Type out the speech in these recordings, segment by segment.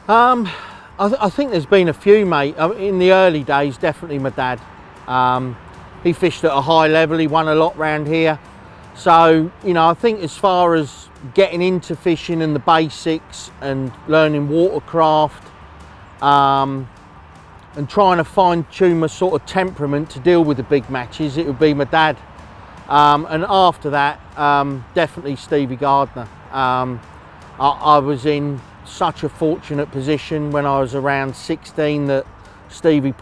I think there's been a few, mate. In the early days, definitely my dad. He fished at a high level, he won a lot round here. So, you know, I think as far as getting into fishing and the basics and learning watercraft, and trying to fine tune my sort of temperament to deal with the big matches, it would be my dad. And after that, definitely Stevie Gardner. I was in such a fortunate position when I was around 16 that Stevie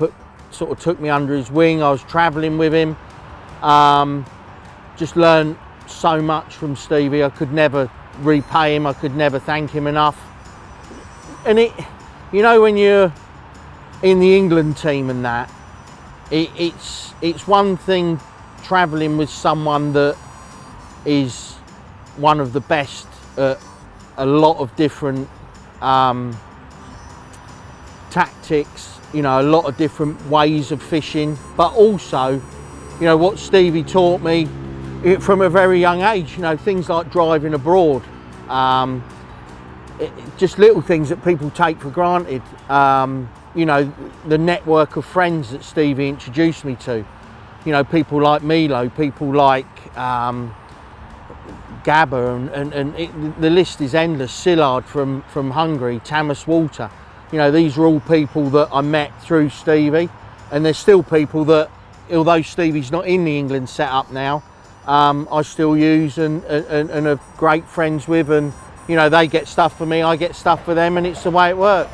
sort of took me under his wing. I was travelling with him. Just learned so much from Stevie. I could never repay him. I could never thank him enough. And you know, when you're in the England team and that, it's one thing travelling with someone that is one of the best at a lot of different tactics, you know, a lot of different ways of fishing, but also, you know, what Stevie taught me from a very young age, you know, things like driving abroad, just little things that people take for granted. You know, the network of friends that Stevie introduced me to, you know, people like Milo, people like Gabba, and the list is endless. Szilard from Hungary, Tamas Walter. You know, these are all people that I met through Stevie, and there's still people that, although Stevie's not in the England setup now, I still use and are great friends with, and you know, they get stuff for me, I get stuff for them, and it's the way it works.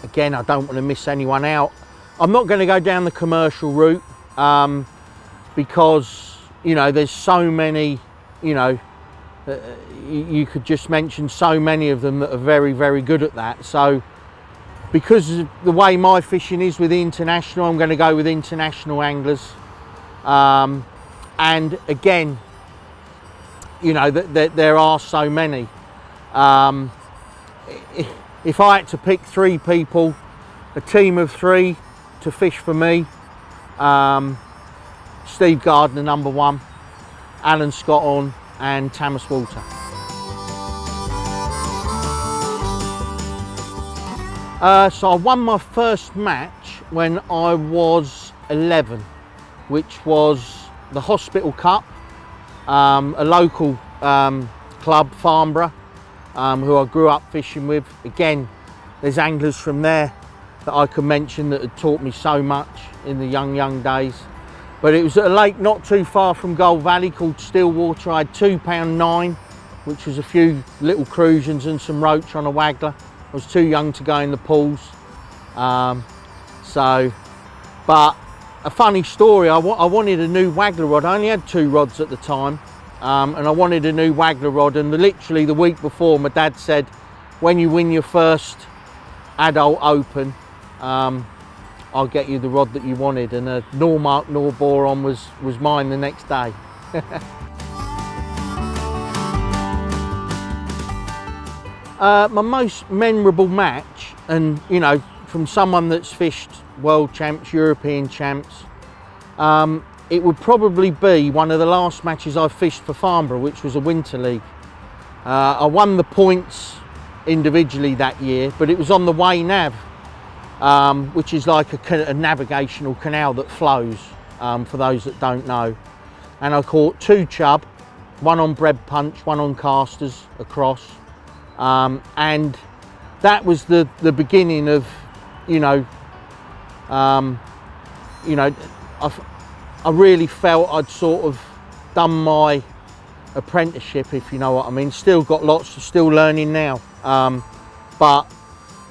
Again, I don't want to miss anyone out. I'm not going to go down the commercial route because, you know, there's so many, you know, you could just mention so many of them that are very, very good at that. So because of the way my fishing is with the international, I'm going to go with international anglers. And again, you know, there are so many. If I had to pick 3 people, a team of 3 to fish for me, Steve Gardner number 1, Alan Scott on, and Tamas Walter. So I won my first match when I was 11, which was the Hospital Cup, a local club, Farnborough, who I grew up fishing with. Again, there's anglers from there that I can mention that had taught me so much in the young days. But it was at a lake not too far from Gold Valley called Stillwater. I had £2.9, which was a few little crusions and some roach on a waggler. I was too young to go in the pools. But a funny story, I wanted a new waggler rod. I only had 2 rods at the time, and I wanted a new waggler rod, and literally the week before my dad said, when you win your first adult open, I'll get you the rod that you wanted, and a Normark Norboron was mine the next day. My most memorable match, and you know, from someone that's fished world champs, European champs, it would probably be one of the last matches I fished for Farnborough, which was a winter league. I won the points individually that year, but it was on the Way Nav, which is like a navigational canal that flows, for those that don't know. And I caught 2 chub, one on bread punch, one on casters across. And that was the beginning of, I really felt I'd sort of done my apprenticeship, if you know what I mean. Still got still learning now. But,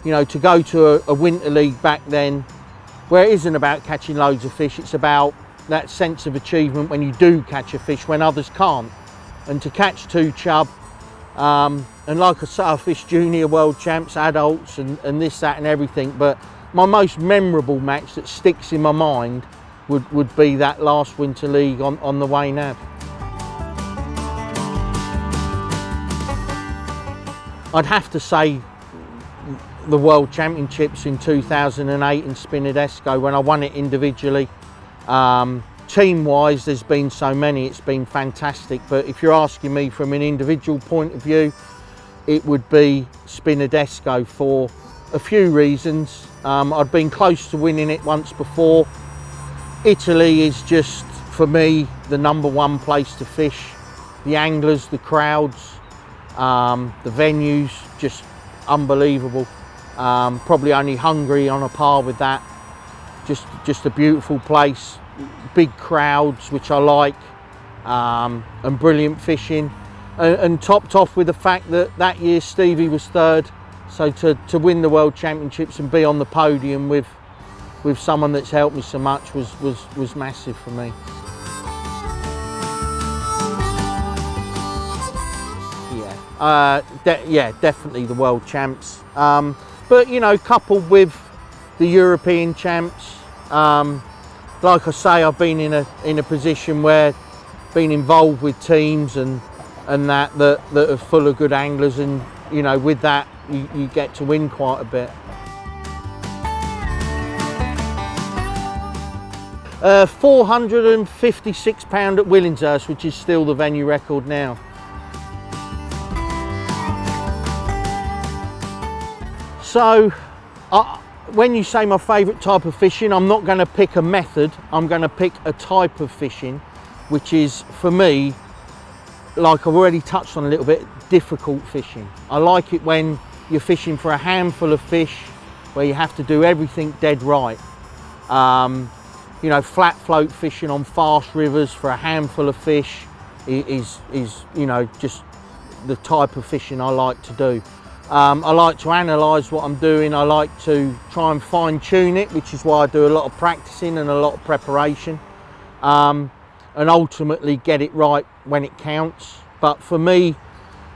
you know, to go to a winter league back then, where it isn't about catching loads of fish, it's about that sense of achievement when you do catch a fish when others can't. And to catch 2 chub, and like I say, I fished junior world champs, adults, and this, that and everything, but my most memorable match that sticks in my mind would be that last winter league on the Way Nav. I'd have to say the World Championships in 2008 in Spinadesco, when I won it individually. team-wise, there's been so many, it's been fantastic. But if you're asking me from an individual point of view, it would be Spinadesco for a few reasons. I'd been close to winning it once before. Italy is just, for me, the #1 place to fish. The anglers, the crowds, the venues, just unbelievable. Probably only Hungary on a par with that. Just a beautiful place, big crowds, which I like, and brilliant fishing. And topped off with the fact that that year Stevie was third. So to win the World Championships and be on the podium with someone that's helped me so much was massive for me. Yeah, definitely the world champs. But you know, coupled with the European champs, like I say, I've been in a position where been involved with teams and that are full of good anglers, and you know, with that you get to win quite a bit. £456 at Willingshurst, which is still the venue record now. So when you say my favourite type of fishing, I'm not going to pick a method, I'm going to pick a type of fishing, which is, for me, like I've already touched on a little bit, difficult fishing. I like it when you're fishing for a handful of fish, where you have to do everything dead right. You know, flat float fishing on fast rivers for a handful of fish is you know, just the type of fishing I like to do. I like to analyse what I'm doing. I like to try and fine tune it, which is why I do a lot of practicing and a lot of preparation, and ultimately get it right when it counts. But for me,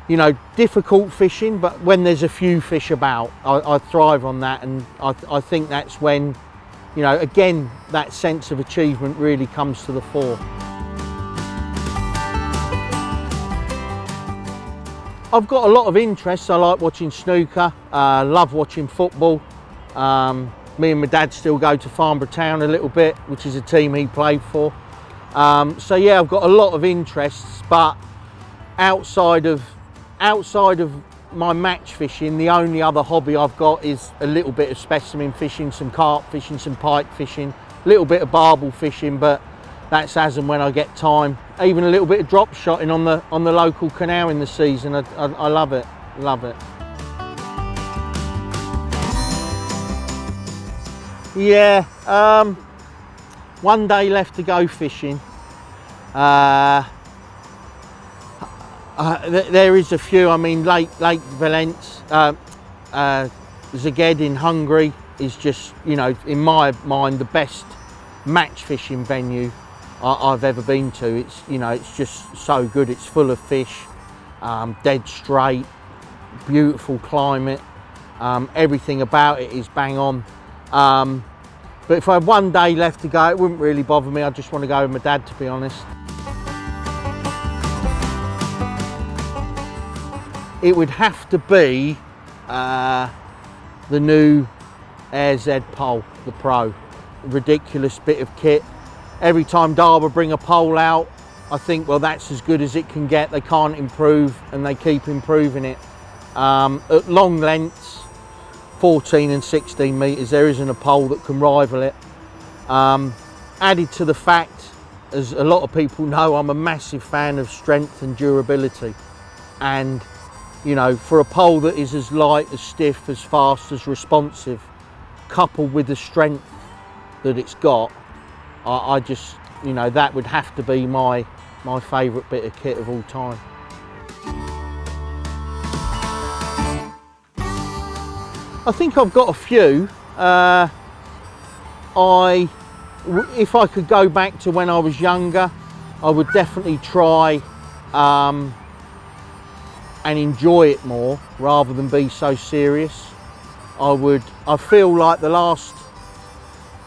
you know, difficult fishing, but when there's a few fish about, I thrive on that, and I think that's when, you know, again, that sense of achievement really comes to the fore. I've got a lot of interests. I like watching snooker, love watching football. Me and my dad still go to Farnborough Town a little bit, which is a team he played for. So yeah, I've got a lot of interests, but outside of my match fishing, the only other hobby I've got is a little bit of specimen fishing, some carp fishing, some pike fishing, a little bit of barbel fishing, but that's as and when I get time. Even a little bit of drop shotting on the local canal in the season. I love it, love it. Yeah, one day left to go fishing. There is a few. I mean, Lake Valence, Szeged in Hungary is just, you know, in my mind, the best match fishing venue I've ever been to. It's, you know, it's just so good. It's full of fish, dead straight, beautiful climate, everything about it is bang on. But if I had one day left to go, it wouldn't really bother me. I just want to go with my dad, to be honest. It would have to be the new Air Z pole, the Pro. Ridiculous bit of kit. Every time Darber bring a pole out, I think, well, that's as good as it can get. They can't improve, and they keep improving it. At long lengths, 14 and 16 metres, there isn't a pole that can rival it. Added to the fact, as a lot of people know, I'm a massive fan of strength and durability. And, you know, for a pole that is as light, as stiff, as fast, as responsive, coupled with the strength that it's got, I just, you know, that would have to be my favourite bit of kit of all time. I think I've got a few. If I could go back to when I was younger, I would definitely try and enjoy it more rather than be so serious. I feel like the last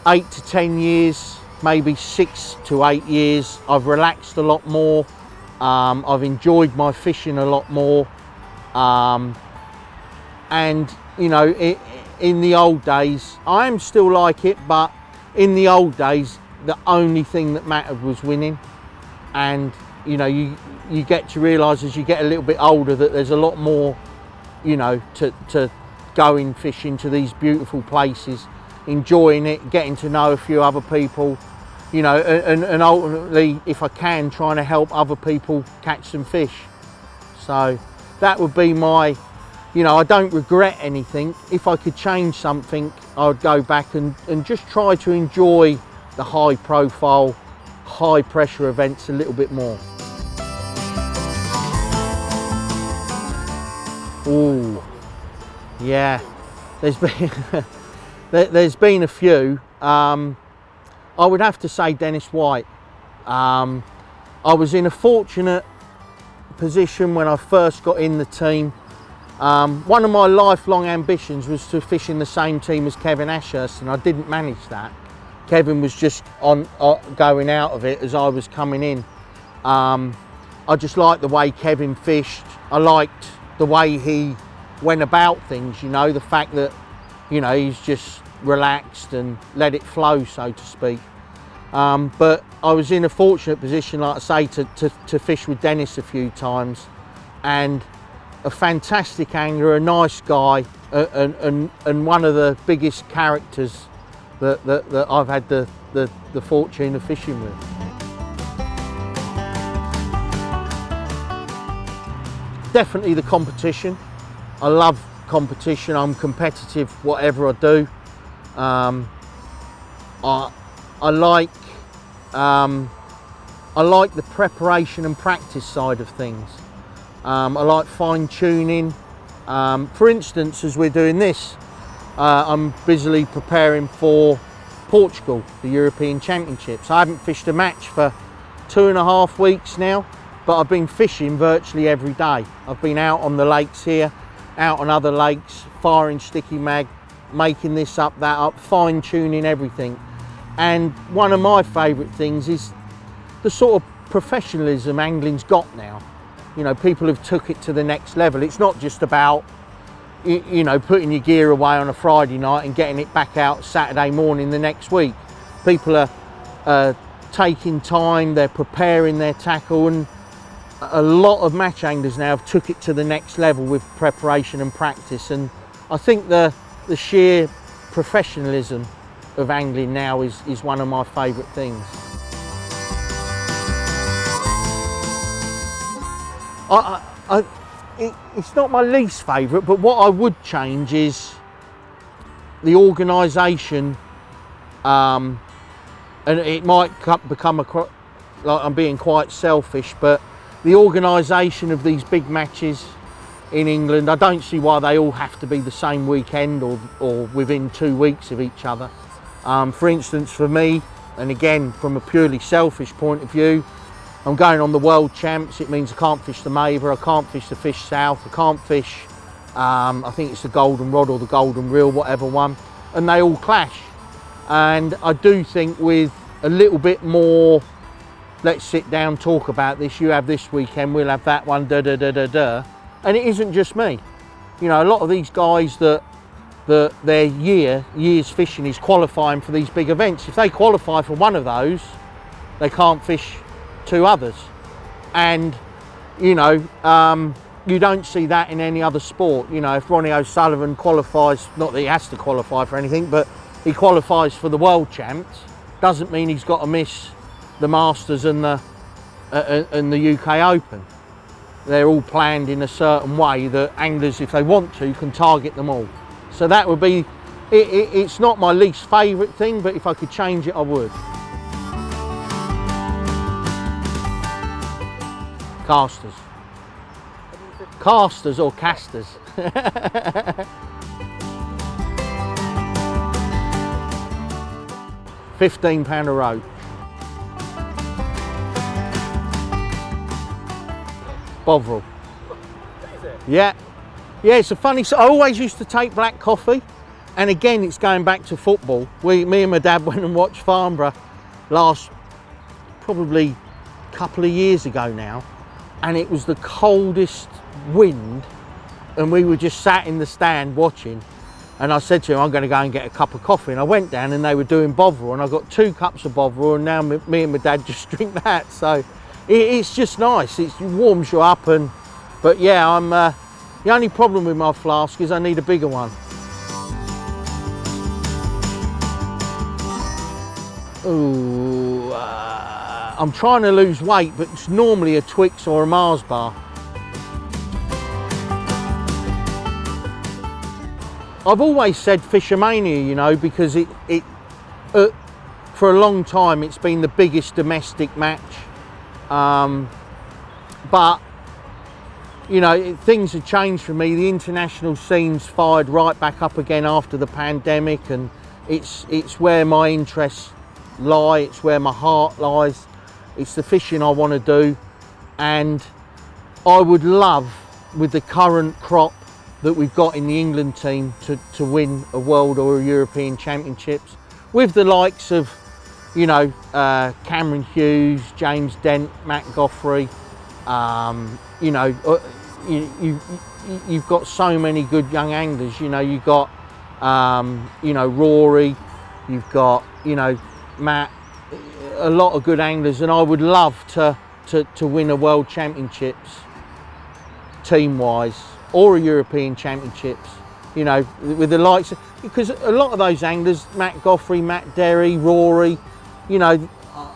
8 to 10 years, maybe 6 to 8 years, I've relaxed a lot more. I've enjoyed my fishing a lot more. And, you know, in the old days, I am still like it, but in the old days, the only thing that mattered was winning. And you know, you get to realise as you get a little bit older that there's a lot more, you know, to going fishing to these beautiful places, enjoying it, getting to know a few other people, you know, and ultimately, if I can, trying to help other people catch some fish. So that would be my, you know, I don't regret anything. If I could change something, I would go back and just try to enjoy the high profile, high pressure events a little bit more. Ooh, yeah, there's been a few. I would have to say Dennis White. I was in a fortunate position when I first got in the team. One of my lifelong ambitions was to fish in the same team as Kevin Ashurst, and I didn't manage that. Kevin was just going out of it as I was coming in. I just liked the way Kevin fished. I liked the way he went about things, you know, the fact that, you know, he's just relaxed and let it flow, so to speak. But I was in a fortunate position, like I say, to fish with Dennis a few times, and a fantastic angler, a nice guy, and one of the biggest characters that I've had the fortune of fishing with. Definitely the competition. I love competition. I'm competitive whatever I do. I like the preparation and practice side of things. I like fine tuning. For instance, as we're doing this, I'm busily preparing for Portugal, the European Championships. I haven't fished a match for 2.5 weeks now, but I've been fishing virtually every day. I've been out on the lakes here, out on other lakes, firing sticky mag, making this up, that up, fine tuning everything. And one of my favourite things is the sort of professionalism angling's got now. You know, people have took it to the next level. It's not just about, you know, putting your gear away on a Friday night and getting it back out Saturday morning the next week. People are taking time, they're preparing their tackle, and a lot of match anglers now have took it to the next level with preparation and practice. And I think the sheer professionalism of angling now is one of my favourite things. It's not my least favourite, but what I would change is the organisation, and it might become like I'm being quite selfish, but the organisation of these big matches in England, I don't see why they all have to be the same weekend or within 2 weeks of each other. For instance, for me, and again from a purely selfish point of view, I'm going on the World Champs. It means I can't fish the Maver, I can't fish the Fish South, I can't fish, I think it's the Golden Rod or the Golden Reel, whatever one, and they all clash. And I do think with a little bit more, let's sit down, talk about this, you have this weekend, we'll have that one, and it isn't just me. You know, a lot of these guys that their year's fishing is qualifying for these big events. If they qualify for one of those, they can't fish 2 others. And, you know, you don't see that in any other sport. You know, if Ronnie O'Sullivan qualifies, not that he has to qualify for anything, but he qualifies for the World Champs, doesn't mean he's got to miss the Masters and the UK Open. They're all planned in a certain way that anglers, if they want to, can target them all. So that would be, it's not my least favourite thing, but if I could change it, I would. Casters. Casters or casters. £15 a roach. Bovril. Yeah. Yeah, it's a funny, I always used to take black coffee, and again it's going back to football. Me and my dad went and watched Farnborough last, probably a couple of years ago now, and it was the coldest wind, and we were just sat in the stand watching, And I said to him, I'm going to go and get a cup of coffee. And I went down and they were doing Bovril, and I got 2 cups of Bovril, and now me and my dad just drink that. So it's just nice. It warms you up. But yeah, the only problem with my flask is I need a bigger one. Ooh, I'm trying to lose weight, but it's normally a Twix or a Mars bar. I've always said Fishermania, you know, because for a long time it's been the biggest domestic match. But you know, things have changed for me. The international scene's fired right back up again after the pandemic, and it's where my interests lie. It's where my heart lies. It's the fishing I want to do, and I would love, with the current crop that we've got in the England team, to win a World or a European Championships with the likes of, you know, Cameron Hughes, James Dent, Matt Goffrey. You know, you've got so many good young anglers. You know, you've got, you know, Rory, you've got, you know, Matt, a lot of good anglers, and I would love to win a World Championships team-wise, or a European Championships, you know, with the likes of, because a lot of those anglers, Matt Goffrey, Matt Derry, Rory, you know,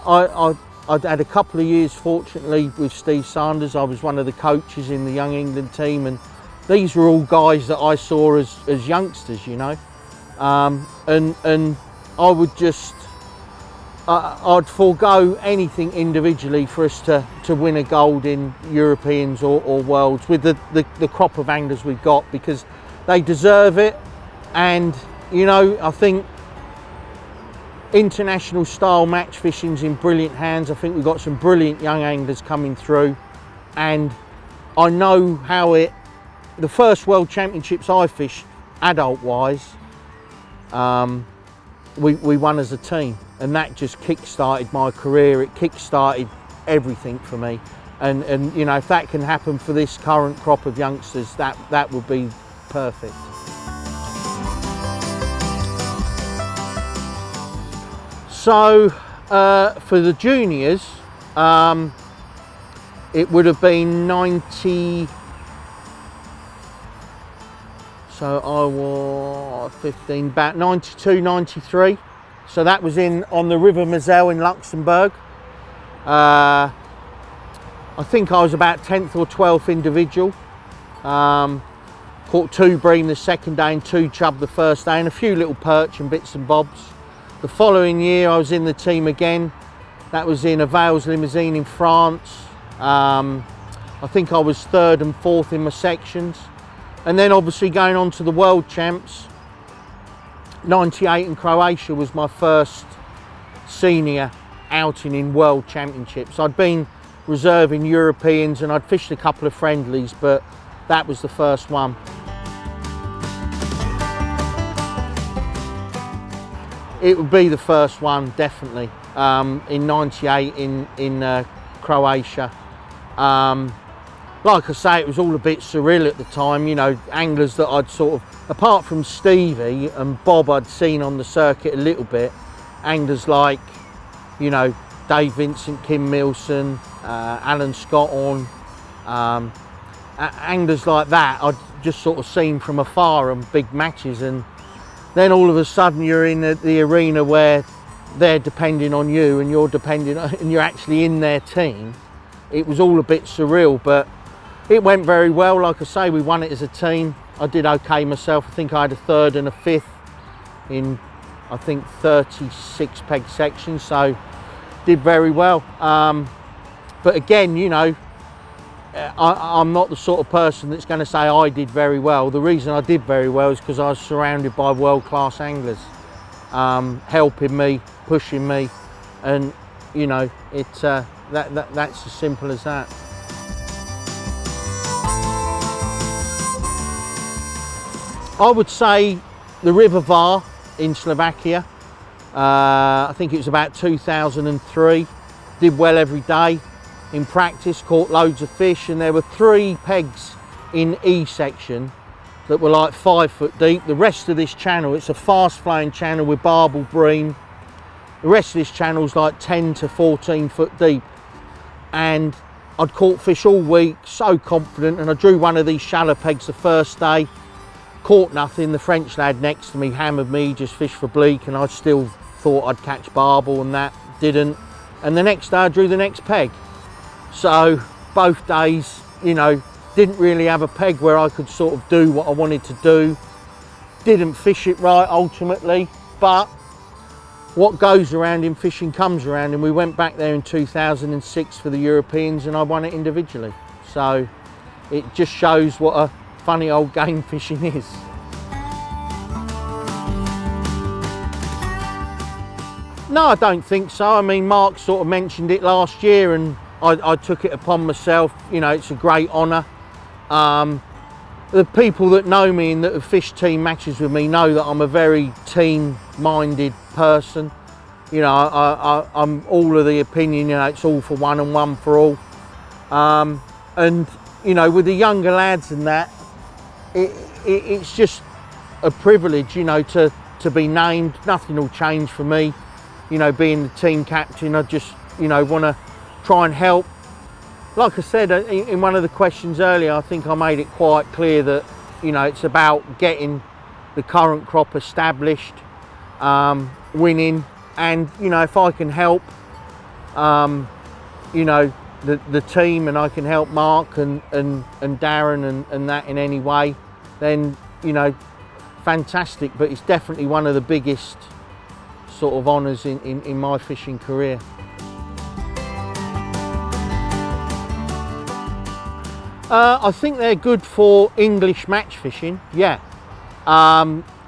I'd had a couple of years, fortunately, with Steve Sanders. I was one of the coaches in the Young England team, and these were all guys that I saw as youngsters, you know, and I would just, I'd forego anything individually for us to win a gold in Europeans or Worlds with the crop of anglers we've got, because they deserve it. And you know, I think international style match fishing's in brilliant hands. I think we've got some brilliant young anglers coming through, and I know how the first World Championships I fished adult wise, we won as a team, and that just kick-started my career. It kick-started everything for me, and you know, if that can happen for this current crop of youngsters, that would be perfect. So for the juniors, it would have been 90. So I was 15, about 92, 93. So that was on the River Moselle in Luxembourg. I think I was about 10th or 12th individual. Caught 2 bream the second day and 2 chub the first day, and a few little perch and bits and bobs. The following year I was in the team again. That was in a Vales limousine in France. I think I was 3rd and 4th in my sections. And then obviously going on to the World Champs, 98 in Croatia was my first senior outing in World Championships. I'd been reserving Europeans and I'd fished a couple of friendlies, but that was the first one. It would be the first one, definitely, in 98 in Croatia. Like I say, it was all a bit surreal at the time, you know, anglers that I'd sort of, apart from Stevie and Bob I'd seen on the circuit a little bit, anglers like, you know, Dave Vincent, Kim Milson, Alan Scotthorne, anglers like that I'd just sort of seen from afar on big matches, and then all of a sudden you're in the arena where they're depending on you and you're and you're actually in their team. It was all a bit surreal, but it went very well. Like I say, we won it as a team. I did okay myself. I think I had a 3rd and a 5th in, I think, 36 peg sections, so did very well. But again, you know, I'm not the sort of person that's going to say I did very well. The reason I did very well is because I was surrounded by world-class anglers, helping me, pushing me, and you know, it's that's as simple as that. I would say the River Var in Slovakia. I think it was about 2003. Did well every day. In practice, caught loads of fish, and there were 3 pegs in E section that were like 5 foot deep. The rest of this channel, it's a fast flowing channel with barbel bream. The rest of this channel's like 10 to 14 foot deep. And I'd caught fish all week, so confident, and I drew one of these shallow pegs the first day, caught nothing. The French lad next to me hammered me, just fished for bleak, and I still thought I'd catch barbel, and that didn't. And the next day I drew the next peg. So both days, you know, didn't really have a peg where I could sort of do what I wanted to do. Didn't fish it right ultimately, but what goes around in fishing comes around, and we went back there in 2006 for the Europeans and I won it individually. So it just shows what a funny old game fishing is. No, I don't think so. I mean, Mark sort of mentioned it last year and I took it upon myself. You know, it's a great honour. The people that know me and that have fished team matches with me know that I'm a very team-minded person. You know, I'm all of the opinion, you know, it's all for one and one for all. And, you know, with the younger lads and that, it's just a privilege, you know, to be named. Nothing will change for me. You know, being the team captain, I just, you know, want to try and help. Like I said in one of the questions earlier, I think I made it quite clear that, you know, it's about getting the current crop established, winning, and, you know, if I can help, you know, the team, and I can help Mark and Darren and that in any way, then, you know, fantastic. But it's definitely one of the biggest sort of honours in my fishing career. I think they're good for English match fishing, yeah.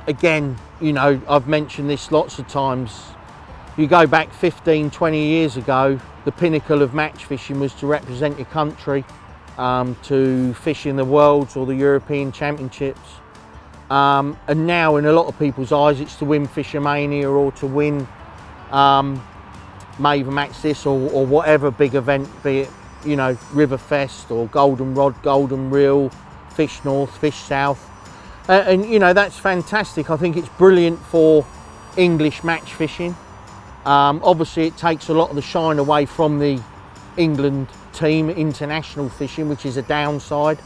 Again, you know, I've mentioned this lots of times. You go back 15, 20 years ago, the pinnacle of match fishing was to represent your country, to fish in the Worlds or the European Championships. And now in a lot of people's eyes, it's to win Fishermania or to win Maven Match this or whatever big event, be it, you know, Riverfest or Golden Rod, Golden Reel, Fish North, Fish South. And you know, that's fantastic. I think it's brilliant for English match fishing. Obviously it takes a lot of the shine away from the England team international fishing, which is a downside.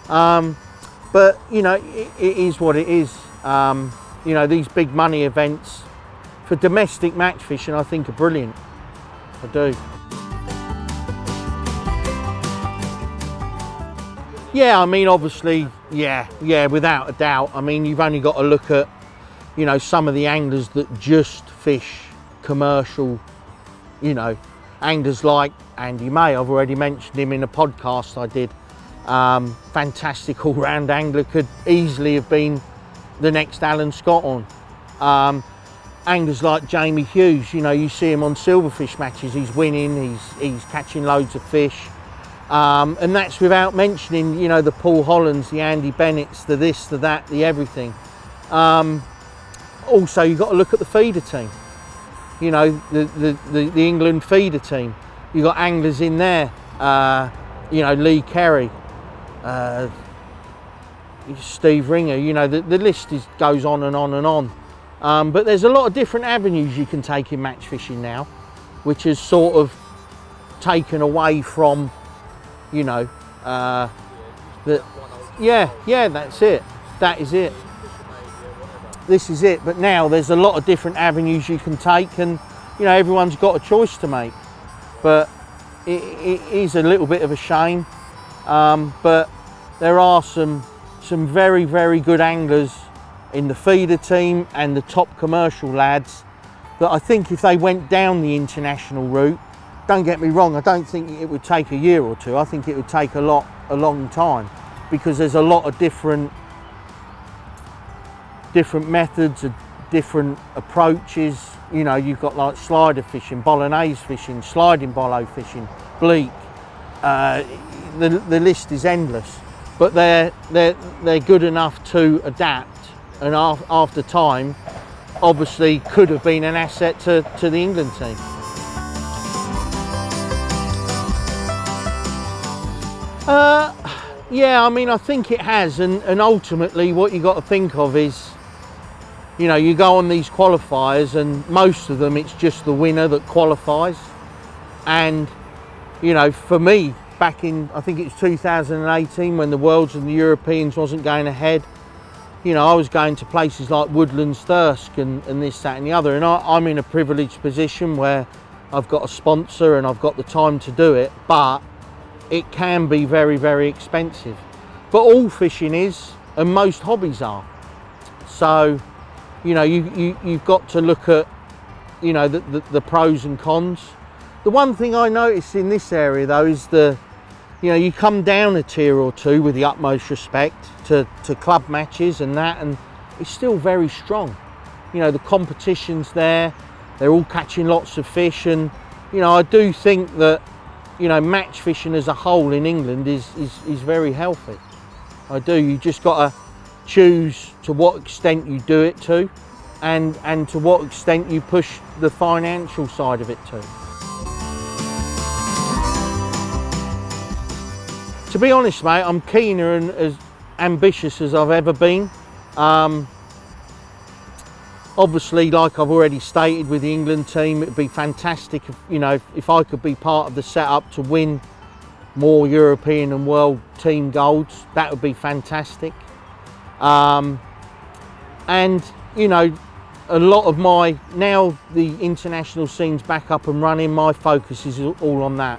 But you know, it is what it is. You know, these big money events for domestic match fishing, I think, are brilliant. I do. Yeah, I mean, obviously, yeah, without a doubt. I mean, you've only got to look at, you know, some of the anglers that just fish commercial, you know, anglers like Andy May. I've already mentioned him in a podcast I did. Fantastic all-round angler, could easily have been the next Alan Scott on. Anglers like Jamie Hughes, you know, you see him on silverfish matches, he's winning, he's catching loads of fish. And that's without mentioning, you know, the Paul Hollands, the Andy Bennetts, the this, the that, the everything. Also, you've got to look at the feeder team. You know, the England feeder team. You've got anglers in there, you know, Lee Kerry, Steve Ringer, you know, the list goes on and on and on. But there's a lot of different avenues you can take in match fishing now, which is sort of taken away from, you know, that's it. That is it. This is it. But now there's a lot of different avenues you can take, and you know, everyone's got a choice to make. But it is a little bit of a shame. But there are some very, very good anglers in the feeder team and the top commercial lads that I think if they went down the international route, don't get me wrong, I don't think it would take a year or two. I think it would take a long time, because there's a lot of different methods, different approaches. You know, you've got like slider fishing, bolognese fishing, sliding bolo fishing, bleak. The list is endless, but they're good enough to adapt, and after time, obviously could have been an asset to the England team. Yeah, I mean, I think it has, and ultimately what you got to think of is, you know, you go on these qualifiers and most of them it's just the winner that qualifies. And, you know, for me, back in, I think it's 2018, when the Worlds and the Europeans wasn't going ahead, you know, I was going to places like Woodlands, Thirsk and this, that and the other, and I'm in a privileged position where I've got a sponsor and I've got the time to do it, but it can be very, very expensive. But all fishing is, and most hobbies are. So, you know, you've got to look at, you know, the pros and cons. The one thing I noticed in this area though is you know, you come down a tier or two, with the utmost respect to club matches and that, and it's still very strong. You know, the competition's there, they're all catching lots of fish, and, you know, I do think that, you know, match fishing as a whole in England is very healthy. I do. You just got to choose to what extent you do it to, and to what extent you push the financial side of it to. To be honest, mate, I'm keener and as ambitious as I've ever been. Obviously, like I've already stated, with the England team, it'd be fantastic if, you know, if I could be part of the setup to win more European and world team golds. That would be fantastic. And, you know, a lot of my, now the international scene's back up and running, my focus is all on that.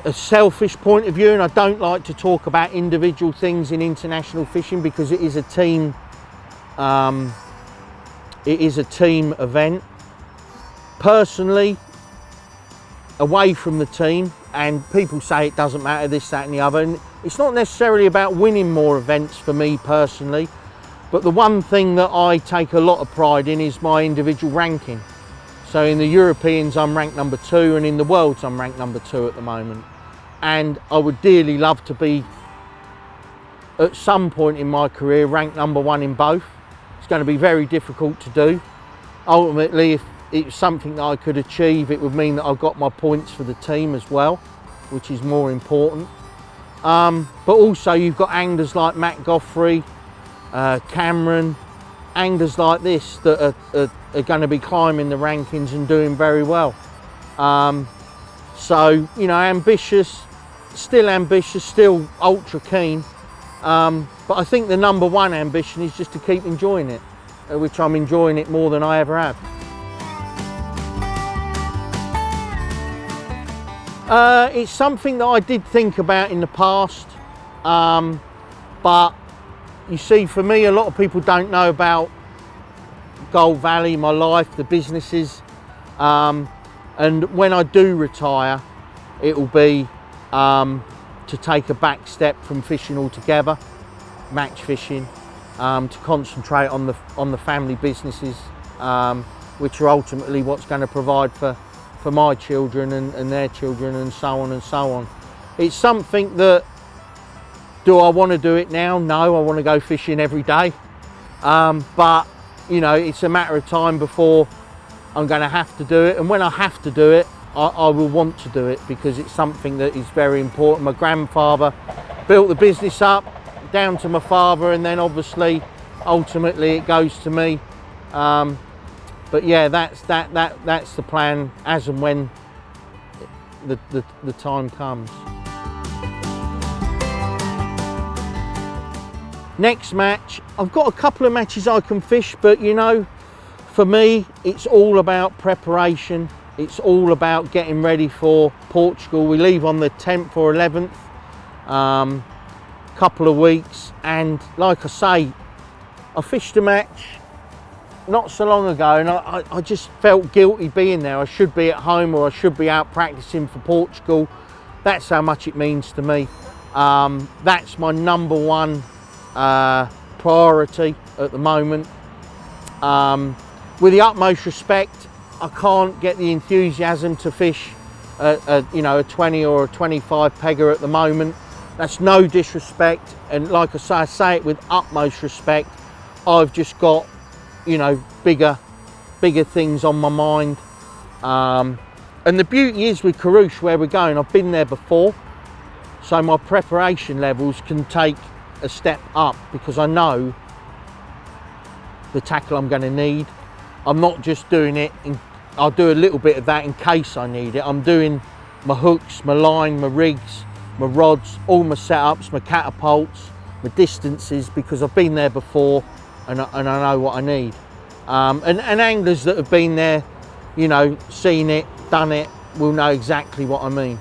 A selfish point of view, and I don't like to talk about individual things in international fishing because it is a team event. Personally, away from the team, and people say it doesn't matter, this, that and the other, and it's not necessarily about winning more events for me personally, but the one thing that I take a lot of pride in is my individual ranking. So in the Europeans I'm ranked number 2, and in the Worlds I'm ranked number 2 at the moment, and I would dearly love to be at some point in my career ranked number 1 in both. It's going to be very difficult to do. Ultimately, if it's something that I could achieve, it would mean that I've got my points for the team as well, which is more important. But also you've got anglers like Matt Goffrey, Cameron, anglers like this that are going to be climbing the rankings and doing very well. So, you know, ambitious, still ultra keen. But I think the number 1 ambition is just to keep enjoying it, which I'm enjoying it more than I ever have. It's something that I did think about in the past, but you see, for me, a lot of people don't know about Gold Valley, my life, the businesses, and when I do retire, it will be to take a back step from fishing altogether, match fishing, to concentrate on the family businesses, which are ultimately what's going to provide for my children and their children, and so on and so on. It's something that, do I want to do it now? No, I want to go fishing every day. But, you know, it's a matter of time before I'm going to have to do it. And when I have to do it, I will want to do it, because it's something that is very important. My grandfather built the business up, down to my father, and then obviously, ultimately it goes to me. But yeah, that's the plan as and when the time comes. Next match, I've got a couple of matches I can fish, but you know, for me, it's all about preparation. It's all about getting ready for Portugal. We leave on the 10th or 11th, couple of weeks, and like I say, I fished a match not so long ago, and I just felt guilty being there. I should be at home, or I should be out practicing for Portugal. That's how much it means to me. That's my number 1 priority at the moment. With the utmost respect, I can't get the enthusiasm to fish you know, a 20 or a 25 pegger at the moment. That's no disrespect, and like I say it with utmost respect. I've just got, you know, bigger things on my mind. And the beauty is with Carouche, where we're going, I've been there before. So my preparation levels can take a step up because I know the tackle I'm going to need. I'm not just doing it, I'll do a little bit of that in case I need it. I'm doing my hooks, my line, my rigs, my rods, all my setups, my catapults, my distances, because I've been there before and I know what I need. And anglers that have been there, you know, seen it, done it, will know exactly what I mean.